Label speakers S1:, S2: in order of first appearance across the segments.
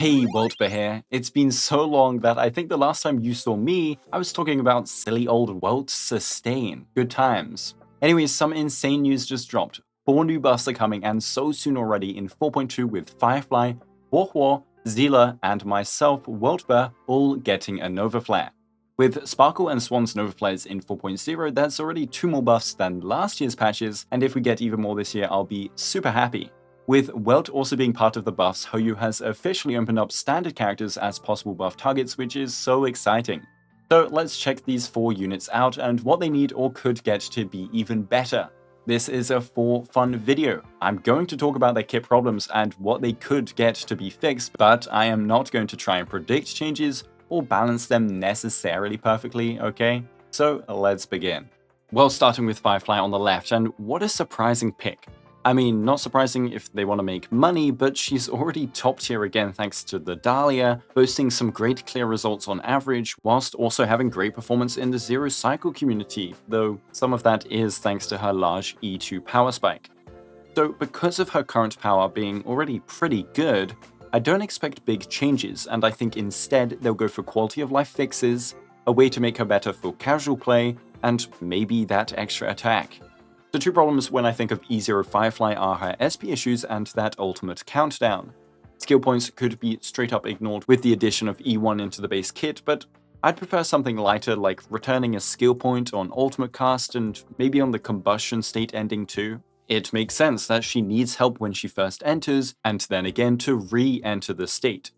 S1: Hey, Welt here. It's been so long that I think the last time you saw me, I was talking about silly old Welt sustain. Good times. Anyways, some insane news just dropped. 4 new buffs are coming, and so soon already in 4.2 with Firefly, Huohuo, Seele, and myself, Weltbear, all getting a Novaflare. With Sparkle and Swan's Novaflares in 4.0, that's already 2 more buffs than last year's patches, and if we get even more this year, I'll be super happy. With Welt also being part of the buffs, Huohuo has officially opened up standard characters as possible buff targets, which is so exciting. So let's check these 4 units out and what they need or could get to be even better. This is a for fun video. I'm going to talk about their kit problems and what they could get to be fixed, but I am not going to try and predict changes or balance them necessarily perfectly, okay? So let's begin. Well, starting with Firefly on the left, and what a surprising pick. I mean, not surprising if they want to make money, but she's already top tier again thanks to the Dahlia, boasting some great clear results on average, whilst also having great performance in the Zero Cycle community, though some of that is thanks to her large E2 power spike. So because of her current power being already pretty good, I don't expect big changes, and I think instead they'll go for quality of life fixes, a way to make her better for casual play, and maybe that extra attack. The two problems when I think of E0 Firefly are her SP issues and that ultimate countdown. Skill points could be straight up ignored with the addition of E1 into the base kit, but I'd prefer something lighter like returning a skill point on ultimate cast and maybe on the combustion state ending too. It makes sense that she needs help when she first enters, and then again to re-enter the state.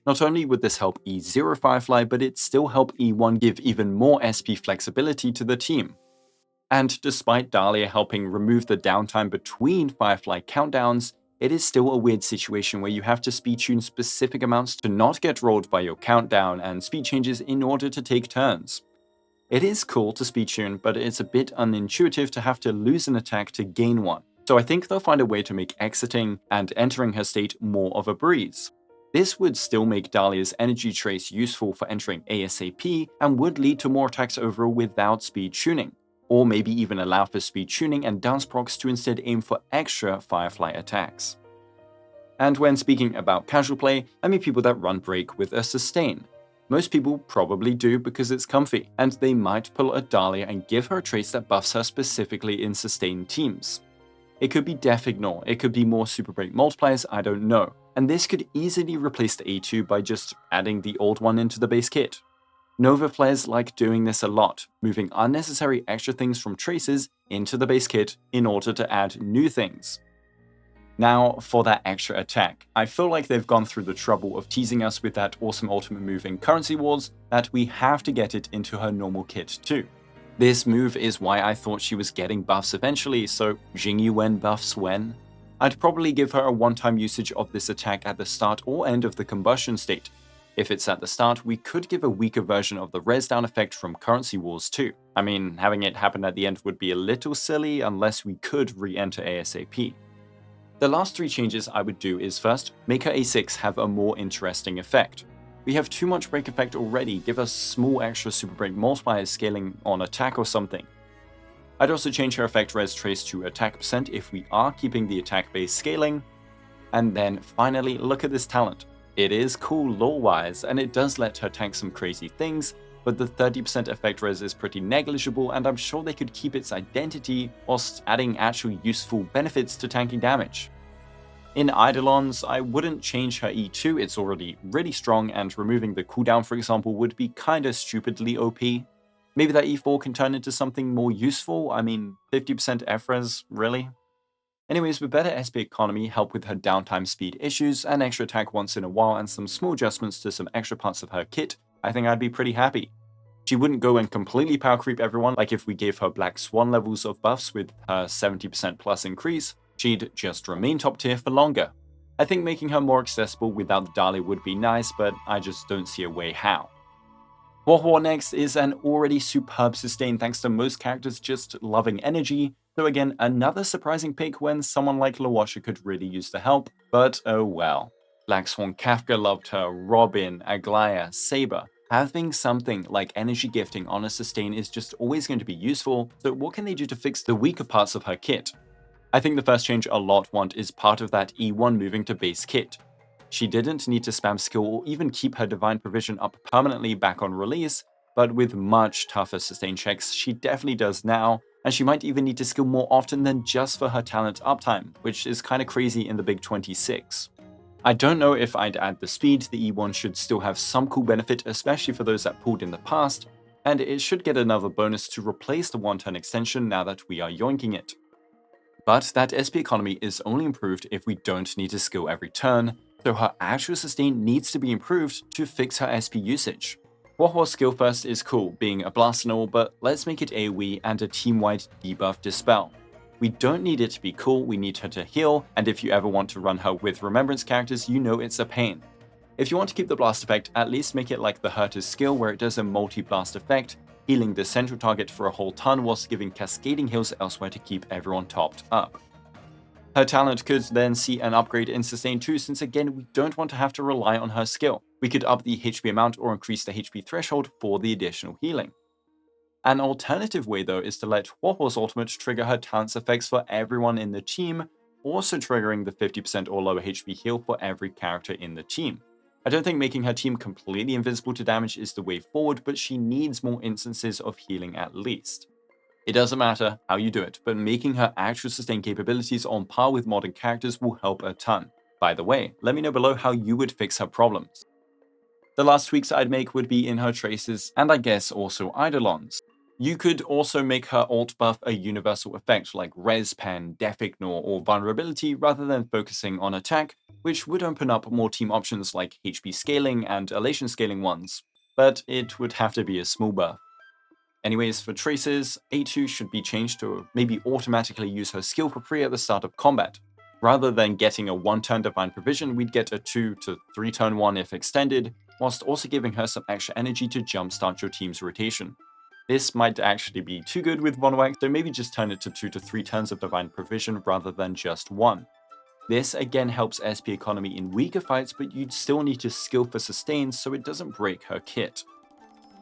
S1: Not only would this help E0 Firefly, but it'd still help E1 give even more SP flexibility to the team. And despite Dahlia helping remove the downtime between Firefly countdowns, it is still a weird situation where you have to speed tune specific amounts to not get rolled by your countdown and speed changes in order to take turns. It is cool to speed tune, but it's a bit unintuitive to have to lose an attack to gain one, so I think they'll find a way to make exiting and entering her state more of a breeze. This would still make Dahlia's energy trace useful for entering ASAP and would lead to more attacks overall without speed tuning, or maybe even allow for speed tuning and dance procs to instead aim for extra Firefly attacks. And when speaking about casual play, I mean people that run break with a sustain. Most people probably do because it's comfy, and they might pull a Dahlia and give her a trace that buffs her specifically in sustained teams. It could be Def Ignore, it could be more Super Break multipliers, I don't know, and this could easily replace the A2 by just adding the old one into the base kit. Novaflares like doing this a lot, moving unnecessary extra things from traces into the base kit in order to add new things. Now, for that extra attack, I feel like they've gone through the trouble of teasing us with that awesome ultimate move in Currency Wars that we have to get it into her normal kit too. This move is why I thought she was getting buffs eventually, so Jingyuan buffs when? I'd probably give her a one-time usage of this attack at the start or end of the combustion state. If it's at the start, we could give a weaker version of the res down effect from Currency Wars too. I mean, having it happen at the end would be a little silly unless we could re-enter ASAP. The last 3 changes I would do is first, make her A6 have a more interesting effect. We have too much break effect already, give us small extra super break multipliers scaling on attack or something. I'd also change her effect res trace to attack percent if we are keeping the attack base scaling. And then finally, look at this talent. It is cool lore-wise, and it does let her tank some crazy things, but the 30% effect res is pretty negligible, and I'm sure they could keep its identity whilst adding actual useful benefits to tanking damage. In Eidolons, I wouldn't change her E2, it's already really strong, and removing the cooldown for example would be kinda stupidly OP. Maybe that E4 can turn into something more useful, I mean 50% F-res, really? Anyways, with better SP economy, help with her downtime speed issues, an extra attack once in a while, and some small adjustments to some extra parts of her kit, I think I'd be pretty happy. She wouldn't go and completely power creep everyone like if we gave her Black Swan levels of buffs with her 70% plus increase, she'd just remain top tier for longer. I think making her more accessible without the Dahlia would be nice, but I just don't see a way how. Huohuo next is an already superb sustain thanks to most characters just loving energy, so again, another surprising pick when someone like Lawasha could really use the help, but oh well. Black Swan Kafka loved her, Robin, Aglaya, Saber. Having something like energy gifting on a sustain is just always going to be useful, so what can they do to fix the weaker parts of her kit? I think the first change a lot want is part of that E1 moving to base kit. She didn't need to spam skill or even keep her Divine Provision up permanently back on release, but with much tougher sustain checks, she definitely does now, and she might even need to skill more often than just for her talent uptime, which is kinda crazy in the big 26. I don't know if I'd add the speed. The E1 should still have some cool benefit, especially for those that pulled in the past, and it should get another bonus to replace the 1-turn extension now that we are yoinking it. But that SP economy is only improved if we don't need to skill every turn, so her actual sustain needs to be improved to fix her SP usage. Huohuo's skill first is cool, being a blast and all, but let's make it AoE and a team-wide debuff dispel. We don't need it to be cool, we need her to heal, and if you ever want to run her with remembrance characters, you know it's a pain. If you want to keep the blast effect, at least make it like the Hurter's skill where it does a multi-blast effect, healing the central target for a whole ton whilst giving cascading heals elsewhere to keep everyone topped up. Her talent could then see an upgrade in sustain too, since again we don't want to have to rely on her skill. We could up the HP amount or increase the HP threshold for the additional healing. An alternative way though is to let Huohuo's ultimate trigger her talent's effects for everyone in the team, also triggering the 50% or lower HP heal for every character in the team. I don't think making her team completely invisible to damage is the way forward, but she needs more instances of healing at least. It doesn't matter how you do it, but making her actual sustain capabilities on par with modern characters will help a ton. By the way, let me know below how you would fix her problems. The last tweaks I'd make would be in her traces, and I guess also Eidolons. You could also make her ult buff a universal effect like Res Pen, Def Ignore, or Vulnerability rather than focusing on attack, which would open up more team options like HP scaling and elation scaling ones, but it would have to be a small buff. Anyways, for traces, A2 should be changed to maybe automatically use her skill for free at the start of combat. Rather than getting a 1-turn Divine Provision, we'd get a 2 to 3-turn one if extended, whilst also giving her some extra energy to jumpstart your team's rotation. This might actually be too good with Vonwag, so maybe just turn it to 2 to 3 turns of Divine Provision rather than just 1. This again helps SP economy in weaker fights, but you'd still need to skill for sustain so it doesn't break her kit.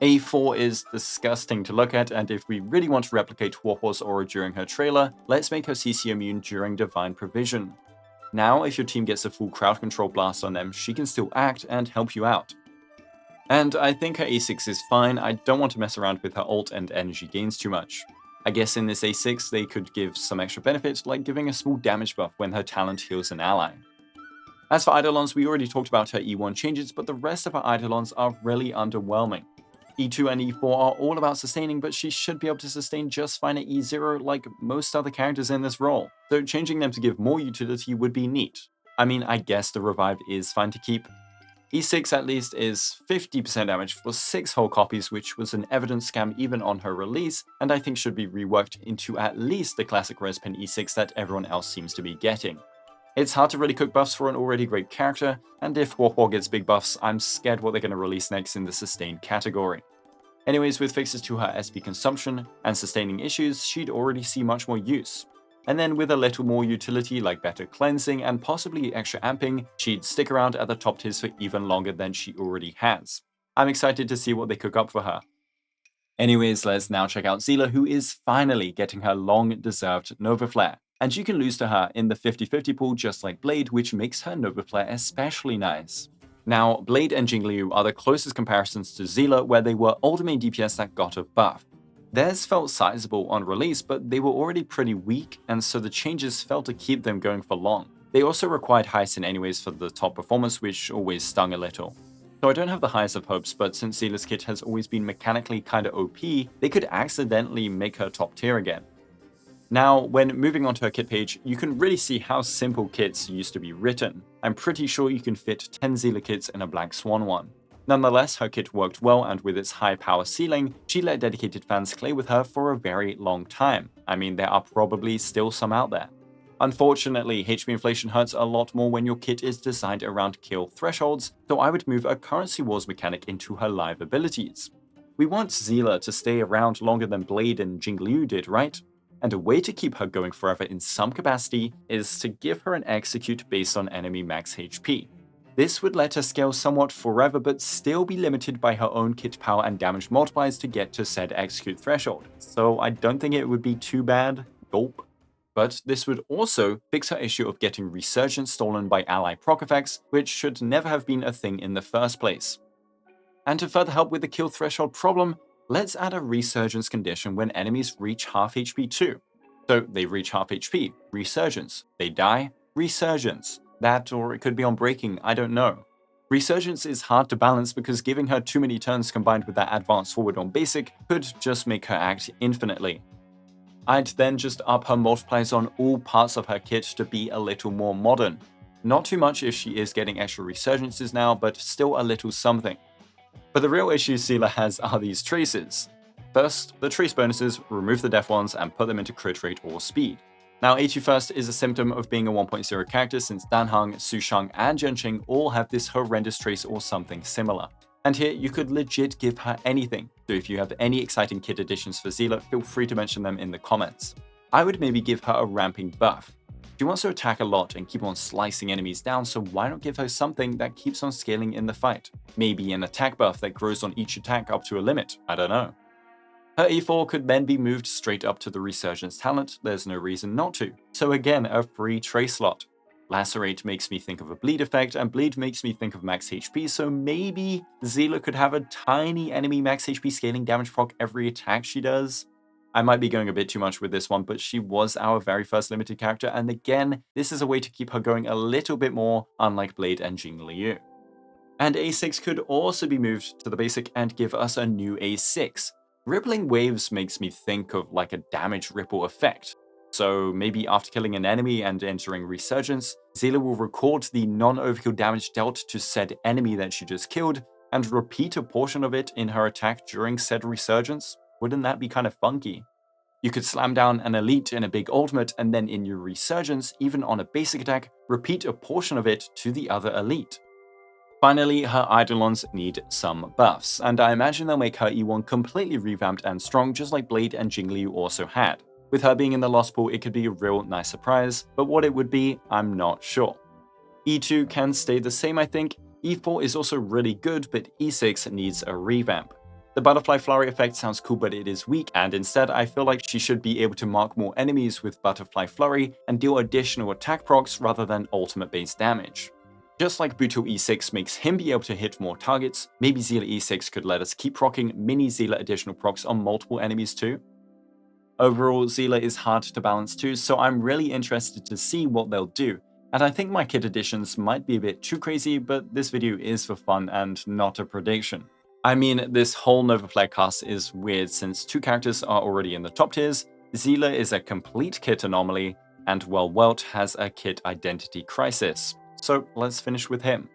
S1: A4 is disgusting to look at, and if we really want to replicate Huohuo's aura during her trailer, let's make her CC immune during Divine Provision. Now, if your team gets a full crowd control blast on them, she can still act and help you out. And I think her A6 is fine. I don't want to mess around with her ult and energy gains too much. I guess in this A6 they could give some extra benefits, like giving a small damage buff when her talent heals an ally. As for Eidolons, we already talked about her E1 changes, but the rest of her Eidolons are really underwhelming. E2 and E4 are all about sustaining, but she should be able to sustain just fine at E0 like most other characters in this role, so changing them to give more utility would be neat. I mean, I guess the revive is fine to keep. E6 at least is 50% damage for 6 whole copies, which was an evidence scam even on her release, and I think should be reworked into at least the classic Res Pen E6 that everyone else seems to be getting. It's hard to really cook buffs for an already great character, and if Huohuo gets big buffs, I'm scared what they're going to release next in the sustained category. Anyways, with fixes to her SP consumption and sustaining issues, she'd already see much more use. And then with a little more utility like better cleansing and possibly extra amping, she'd stick around at the top tiers for even longer than she already has. I'm excited to see what they cook up for her. Anyways, let's now check out Seele, who is finally getting her long-deserved Novaflare. And you can lose to her in the 50-50 pool just like Blade, which makes her Novaflare especially nice. Now, Blade and Jingliu are the closest comparisons to Seele, where they were older main DPS that got a buff. Theirs felt sizable on release, but they were already pretty weak, and so the changes felt to keep them going for long. They also required Hyacin anyways for the top performance, which always stung a little. So I don't have the highest of hopes, but since Seele's kit has always been mechanically kinda OP, they could accidentally make her top tier again. Now, when moving onto her kit page, you can really see how simple kits used to be written. I'm pretty sure you can fit 10 Seele kits in a Black Swan one. Nonetheless, her kit worked well, and with its high power ceiling, she let dedicated fans play with her for a very long time. I mean, there are probably still some out there. Unfortunately, HP inflation hurts a lot more when your kit is designed around kill thresholds, so I would move a currency wars mechanic into her live abilities. We want Seele to stay around longer than Blade and Jingliu did, right? And a way to keep her going forever in some capacity is to give her an execute based on enemy max HP. This would let her scale somewhat forever but still be limited by her own kit power and damage multipliers to get to said execute threshold, so I don't think it would be too bad. Gulp. but this would also fix her issue of getting Resurgence stolen by ally proc effects, which should never have been a thing in the first place. And to further help with the kill threshold problem, let's add a Resurgence condition when enemies reach half HP too. So they reach half HP, Resurgence. They die, Resurgence. That, or it could be on breaking, I don't know. Resurgence is hard to balance because giving her too many turns combined with that advance forward on basic could just make her act infinitely. I'd then just up her multipliers on all parts of her kit to be a little more modern. Not too much if she is getting extra Resurgences now, but still a little something. But the real issues Seele has are these traces. First, the trace bonuses, remove the death ones and put them into crit rate or speed. Now, 81st is a symptom of being a 1.0 character since Danheng, Sushang, and Zhenqing all have this horrendous trace or something similar. And here, you could legit give her anything, so if you have any exciting kit additions for Seele, feel free to mention them in the comments. I would maybe give her a ramping buff. She wants to attack a lot and keep on slicing enemies down, so why not give her something that keeps on scaling in the fight? Maybe an attack buff that grows on each attack up to a limit, I don't know. Her E4 could then be moved straight up to the Resurgence talent, there's no reason not to. So again, a free trace slot. Lacerate makes me think of a bleed effect, and bleed makes me think of max HP, so maybe Seele could have a tiny enemy max HP scaling damage proc every attack she does? I might be going a bit too much with this one, but she was our very first limited character, and again, this is a way to keep her going a little bit more, unlike Blade and Jing Liu. And A6 could also be moved to the basic and give us a new A6. Rippling Waves makes me think of like a damage ripple effect. So maybe after killing an enemy and entering Resurgence, Seele will record the non-overkill damage dealt to said enemy that she just killed, and repeat a portion of it in her attack during said Resurgence. Wouldn't that be kind of funky? You could slam down an elite in a big ultimate, and then in your Resurgence, even on a basic attack, repeat a portion of it to the other elite. Finally, her Eidolons need some buffs, and I imagine they'll make her E1 completely revamped and strong just like Blade and Jing Liu also had. With her being in the lost pool, it could be a real nice surprise, but what it would be, I'm not sure. E2 can stay the same, I think. E4 is also really good, but E6 needs a revamp. The Butterfly Flurry effect sounds cool, but it is weak, and instead I feel like she should be able to mark more enemies with Butterfly Flurry and deal additional attack procs rather than ultimate-based damage. Just like Buto E6 makes him be able to hit more targets, maybe Seele E6 could let us keep proccing mini Seele additional procs on multiple enemies too. Overall, Seele is hard to balance too, so I'm really interested to see what they'll do, and I think my kit additions might be a bit too crazy, but this video is for fun and not a prediction. I mean, this whole Novaflare cast is weird since two characters are already in the top tiers, Seele is a complete kit anomaly, and well, Welt has a kit identity crisis. So let's finish with him.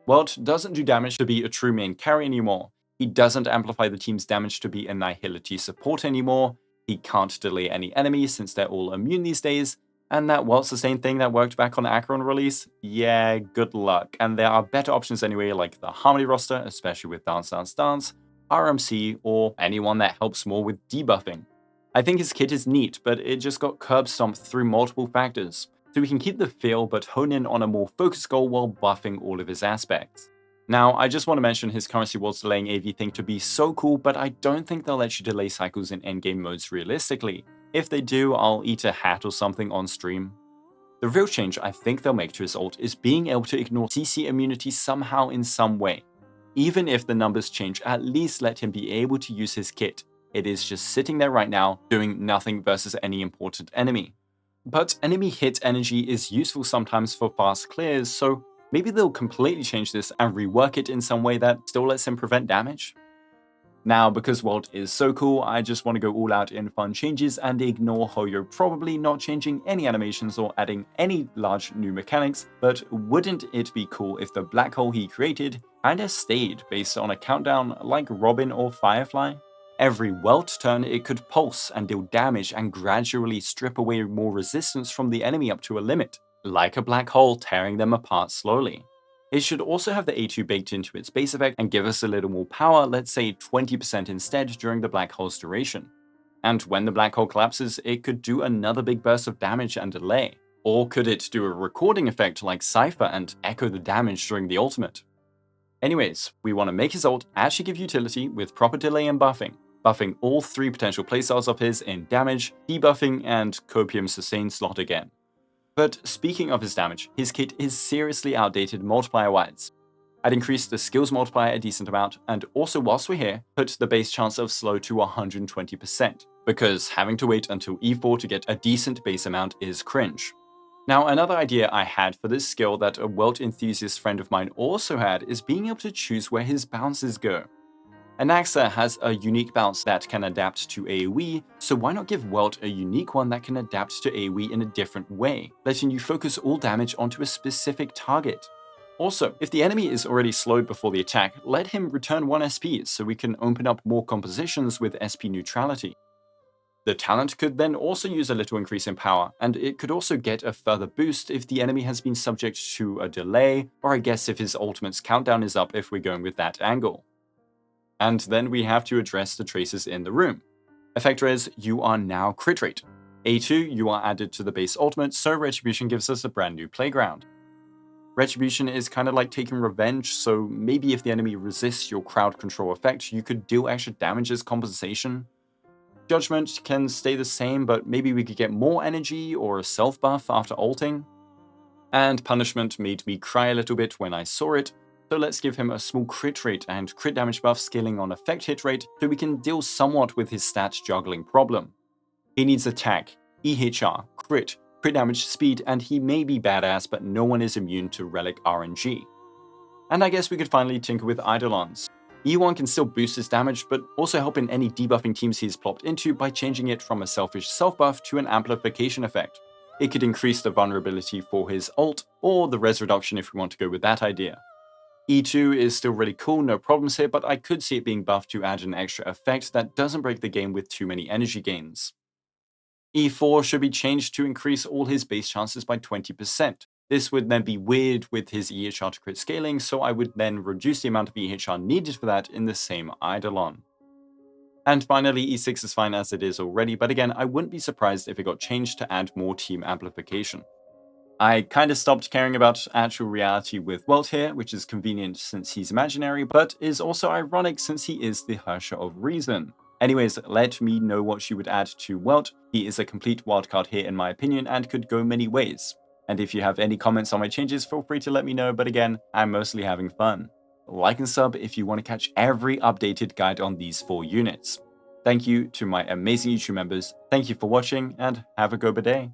S1: Welt doesn't do damage to be a true main carry anymore, he doesn't amplify the team's damage to be a nihility support anymore, he can't delay any enemies since they're all immune these days, and that Welt's the same thing that worked back on Acheron release? Yeah, good luck. And there are better options anyway, like the Harmony roster, especially with Dance Dance Dance, RMC, or anyone that helps more with debuffing. I think his kit is neat, but it just got curb stomped through multiple factors, so we can keep the feel but hone in on a more focused goal while buffing all of his aspects. Now, I just want to mention his currency walls delaying AV thing to be so cool, but I don't think they'll let you delay cycles in endgame modes realistically. If they do, I'll eat a hat or something on stream. The real change I think they'll make to his ult is being able to ignore CC immunity somehow in some way. Even if the numbers change, at least let him be able to use his kit. It is just sitting there right now, doing nothing versus any important enemy. But enemy hit energy is useful sometimes for fast clears, so maybe they'll completely change this and rework it in some way that still lets him prevent damage? Now, because Welt is so cool, I just want to go all out in fun changes and ignore Huohuo probably not changing any animations or adding any large new mechanics, but wouldn't it be cool if the black hole he created kinda stayed based on a countdown like Robin or Firefly? Every Welt turn it could pulse and deal damage and gradually strip away more resistance from the enemy up to a limit, like a black hole tearing them apart slowly. It should also have the A2 baked into its base effect and give us a little more power, let's say 20% instead during the black hole's duration. And when the black hole collapses, it could do another big burst of damage and delay. Or could it do a recording effect like Cypher and echo the damage during the ultimate? Anyways, we want to make his ult actually give utility with proper delay and buffing. buffing all 3 potential playstyles of his in damage, debuffing, and copium sustain slot again. But speaking of his damage, his kit is seriously outdated multiplier-wise. I'd increased the skills multiplier a decent amount, and also whilst we're here, put the base chance of slow to 120%, because having to wait until E4 to get a decent base amount is cringe. Now, another idea I had for this skill that a Welt enthusiast friend of mine also had is being able to choose where his bounces go. Anaxa has a unique bounce that can adapt to AoE, so why not give Welt a unique one that can adapt to AoE in a different way, letting you focus all damage onto a specific target? Also, if the enemy is already slowed before the attack, let him return 1 SP so we can open up more compositions with SP neutrality. The talent could then also use a little increase in power, and it could also get a further boost if the enemy has been subject to a delay, or I guess if his ultimate's countdown is up if we're going with that angle. And then we have to address the traces in the room. Effect Res, you are now crit rate. A2, you are added to the base ultimate, so Retribution gives us a brand new playground. Retribution is kind of like taking revenge, so maybe if the enemy resists your crowd control effect, you could deal extra damage as compensation. Judgment can stay the same, but maybe we could get more energy or a self buff after ulting. And Punishment made me cry a little bit when I saw it, so let's give him a small crit rate and crit damage buff scaling on effect hit rate so we can deal somewhat with his stat juggling problem. He needs attack, EHR, crit damage, speed, and he may be badass, but no one is immune to relic RNG. And I guess we could finally tinker with Eidolons. E1 can still boost his damage, but also help in any debuffing teams he's plopped into by changing it from a selfish self-buff to an amplification effect. It could increase the vulnerability for his ult, or the res reduction if we want to go with that idea. E2 is still really cool, no problems here, but I could see it being buffed to add an extra effect that doesn't break the game with too many energy gains. E4 should be changed to increase all his base chances by 20%. This would then be weird with his EHR to crit scaling, so I would then reduce the amount of EHR needed for that in the same Eidolon. And finally, E6 is fine as it is already, but again, I wouldn't be surprised if it got changed to add more team amplification. I kind of stopped caring about actual reality with Welt here, which is convenient since he's imaginary, but is also ironic since he is the Hersher of Reason. Anyways, let me know what you would add to Welt. He is a complete wildcard here in my opinion and could go many ways. And if you have any comments on my changes, feel free to let me know, but again, I'm mostly having fun. Like and sub if you want to catch every updated guide on these 4 units. Thank you to my amazing YouTube members, thank you for watching, and have a Guoba day.